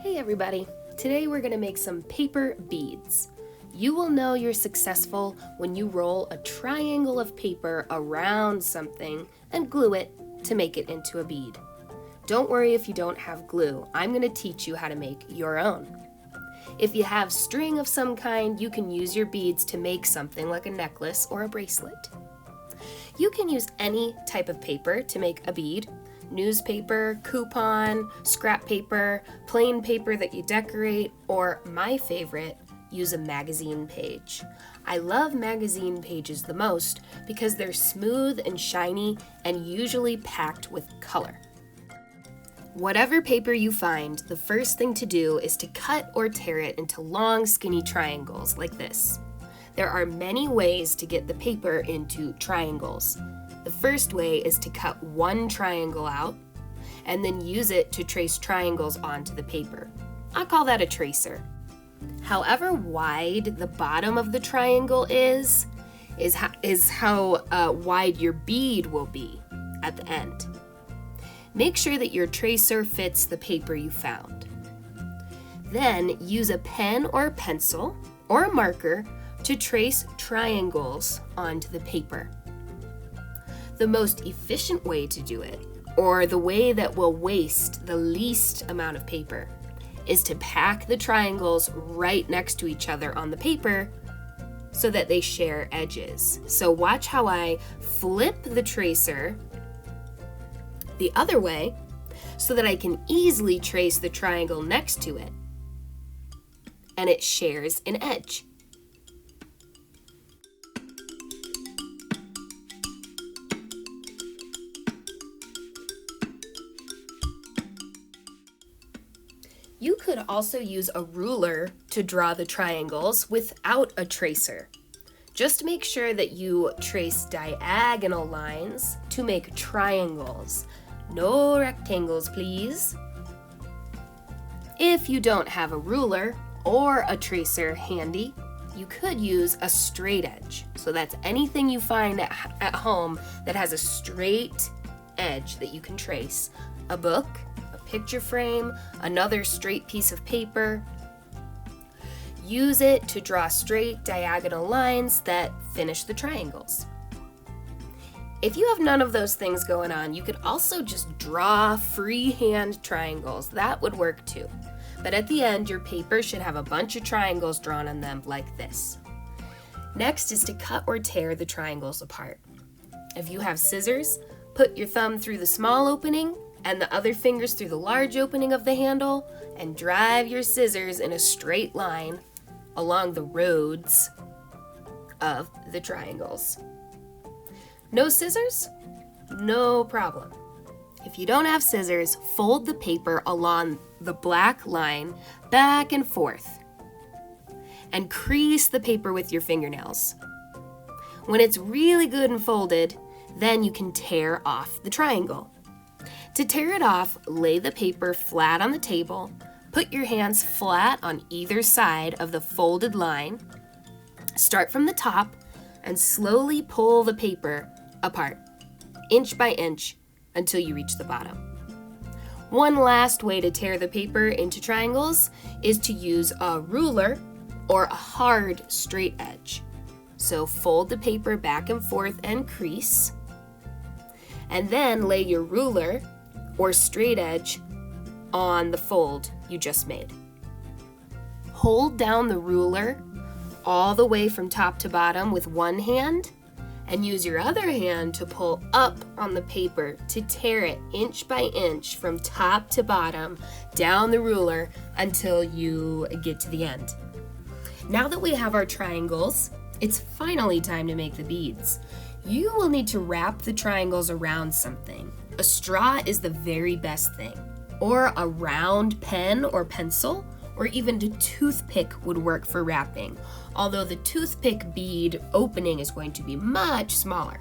Hey everybody! Today we're going to make some paper beads. You will know you're successful when you roll a triangle of paper around something and glue it to make it into a bead. Don't worry if you don't have glue. I'm going to teach you how to make your own. If you have string of some kind, you can use your beads to make something like a necklace or a bracelet. You can use any type of paper to make a bead. Newspaper, coupon, scrap paper, plain paper that you decorate, or my favorite, use a magazine page. I love magazine pages the most because they're smooth and shiny and usually packed with color. Whatever paper you find, the first thing to do is to cut or tear it into long, skinny triangles like this. There are many ways to get the paper into triangles. The first way is to cut one triangle out and then use it to trace triangles onto the paper. I call that a tracer. However wide the bottom of the triangle is how wide your bead will be at the end. Make sure that your tracer fits the paper you found. Then use a pen or pencil or a marker to trace triangles onto the paper. The most efficient way to do it, or the way that will waste the least amount of paper, is to pack the triangles right next to each other on the paper so that they share edges. So watch how I flip the tracer the other way so that I can easily trace the triangle next to it, and it shares an edge. You could also use a ruler to draw the triangles without a tracer. Just make sure that you trace diagonal lines to make triangles. No rectangles, please. If you don't have a ruler or a tracer handy, you could use a straight edge. So that's anything you find at home that has a straight edge that you can trace. A book, picture frame, another straight piece of paper. Use it to draw straight diagonal lines that finish the triangles. If you have none of those things going on, you could also just draw freehand triangles. That would work too. But at the end, your paper should have a bunch of triangles drawn on them like this. Next is to cut or tear the triangles apart. If you have scissors, put your thumb through the small opening and the other fingers through the large opening of the handle, and drive your scissors in a straight line along the roads of the triangles. No scissors? No problem. If you don't have scissors, fold the paper along the black line back and forth and crease the paper with your fingernails. When it's really good and folded, then you can tear off the triangle. To tear it off, lay the paper flat on the table, put your hands flat on either side of the folded line, start from the top, and slowly pull the paper apart, inch by inch, until you reach the bottom. One last way to tear the paper into triangles is to use a ruler or a hard straight edge. So fold the paper back and forth and crease, and then lay your ruler or straight edge on the fold you just made. Hold down the ruler all the way from top to bottom with one hand and use your other hand to pull up on the paper to tear it inch by inch from top to bottom down the ruler until you get to the end. Now that we have our triangles, it's finally time to make the beads. You will need to wrap the triangles around something. A straw is the very best thing, or a round pen or pencil, or even a toothpick would work for wrapping, although the toothpick bead opening is going to be much smaller.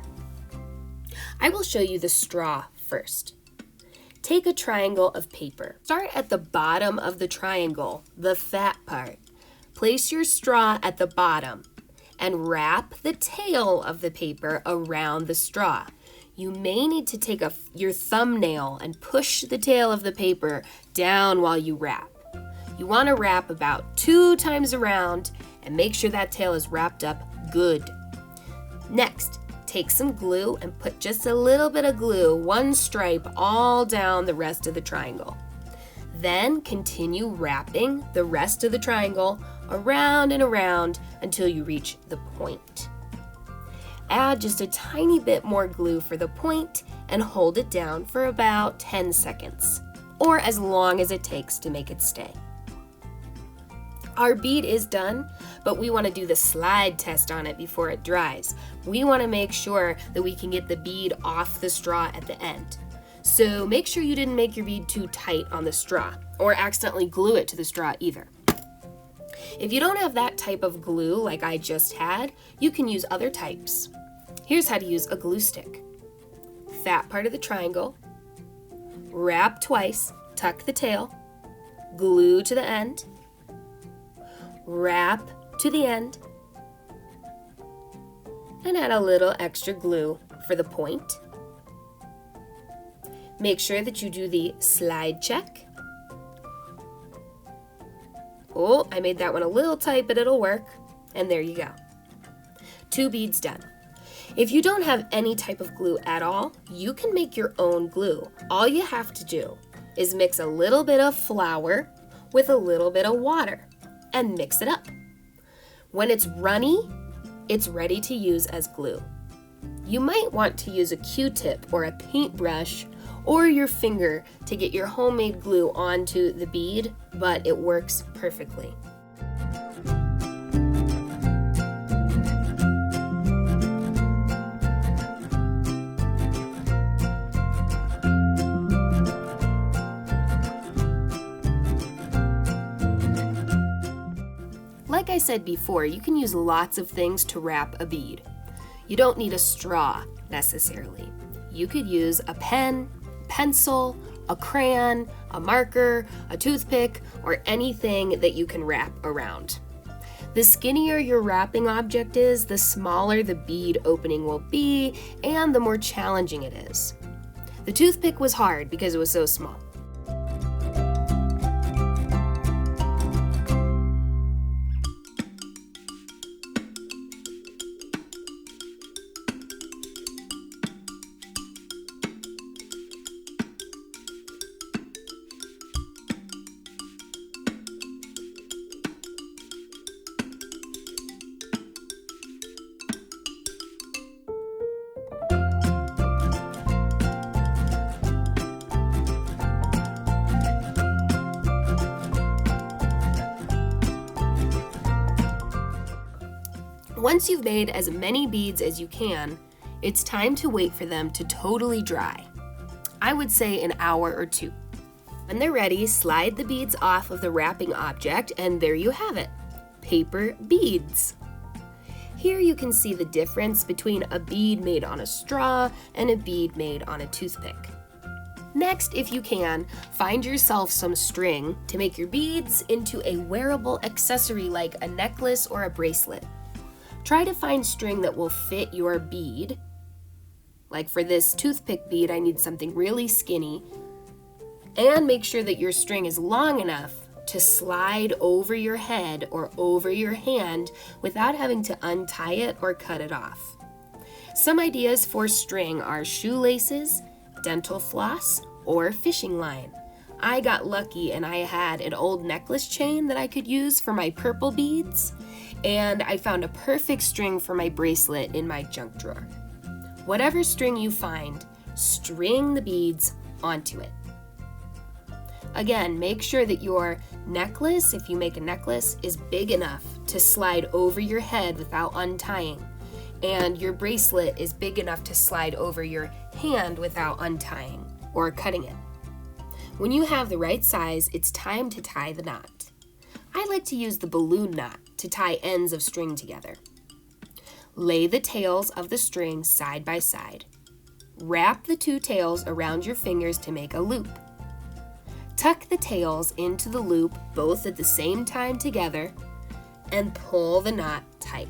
I will show you the straw first. Take a triangle of paper. Start at the bottom of the triangle, the fat part. Place your straw at the bottom and wrap the tail of the paper around the straw. You may need to take your thumbnail and push the tail of the paper down while you wrap. You want to wrap about 2 times around and make sure that tail is wrapped up good. Next, take some glue and put just a little bit of glue, 1 stripe, all down the rest of the triangle. Then continue wrapping the rest of the triangle around and around until you reach the point. Add just a tiny bit more glue for the point and hold it down for about 10 seconds, or as long as it takes to make it stay. Our bead is done, but we want to do the slide test on it before it dries. We want to make sure that we can get the bead off the straw at the end. So make sure you didn't make your bead too tight on the straw, or accidentally glue it to the straw either. If you don't have that type of glue like I just had, you can use other types. Here's how to use a glue stick. Fat part of the triangle, wrap twice, tuck the tail, glue to the end, wrap to the end, and add a little extra glue for the point. Make sure that you do the slide check. Oh, I made that one a little tight, but it'll work. And there you go. 2 beads done. If you don't have any type of glue at all, you can make your own glue. All you have to do is mix a little bit of flour with a little bit of water and mix it up. When it's runny, it's ready to use as glue. You might want to use a Q-tip or a paintbrush or your finger to get your homemade glue onto the bead, but it works perfectly. Like I said before, you can use lots of things to wrap a bead. You don't need a straw necessarily. You could use a pen, pencil, a crayon, a marker, a toothpick, or anything that you can wrap around. The skinnier your wrapping object is, the smaller the bead opening will be, and the more challenging it is. The toothpick was hard because it was so small. Once you've made as many beads as you can, it's time to wait for them to totally dry. I would say an hour or 2. When they're ready, slide the beads off of the wrapping object, and there you have it, paper beads. Here you can see the difference between a bead made on a straw and a bead made on a toothpick. Next, if you can, find yourself some string to make your beads into a wearable accessory like a necklace or a bracelet. Try to find string that will fit your bead. Like for this toothpick bead, I need something really skinny. And make sure that your string is long enough to slide over your head or over your hand without having to untie it or cut it off. Some ideas for string are shoelaces, dental floss, or fishing line. I got lucky and I had an old necklace chain that I could use for my purple beads, and I found a perfect string for my bracelet in my junk drawer. Whatever string you find, string the beads onto it. Again, make sure that your necklace, if you make a necklace, is big enough to slide over your head without untying, and your bracelet is big enough to slide over your hand without untying or cutting it. When you have the right size, it's time to tie the knot. I like to use the balloon knot to tie ends of string together. Lay the tails of the string side by side. Wrap the 2 tails around your fingers to make a loop. Tuck the tails into the loop both at the same time together and pull the knot tight.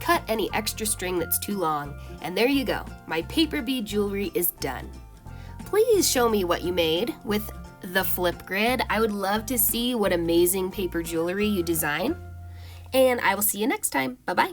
Cut any extra string that's too long, and there you go. My paper bead jewelry is done. Please show me what you made with the Flipgrid. I would love to see what amazing paper jewelry you design. And I will see you next time. Bye-bye.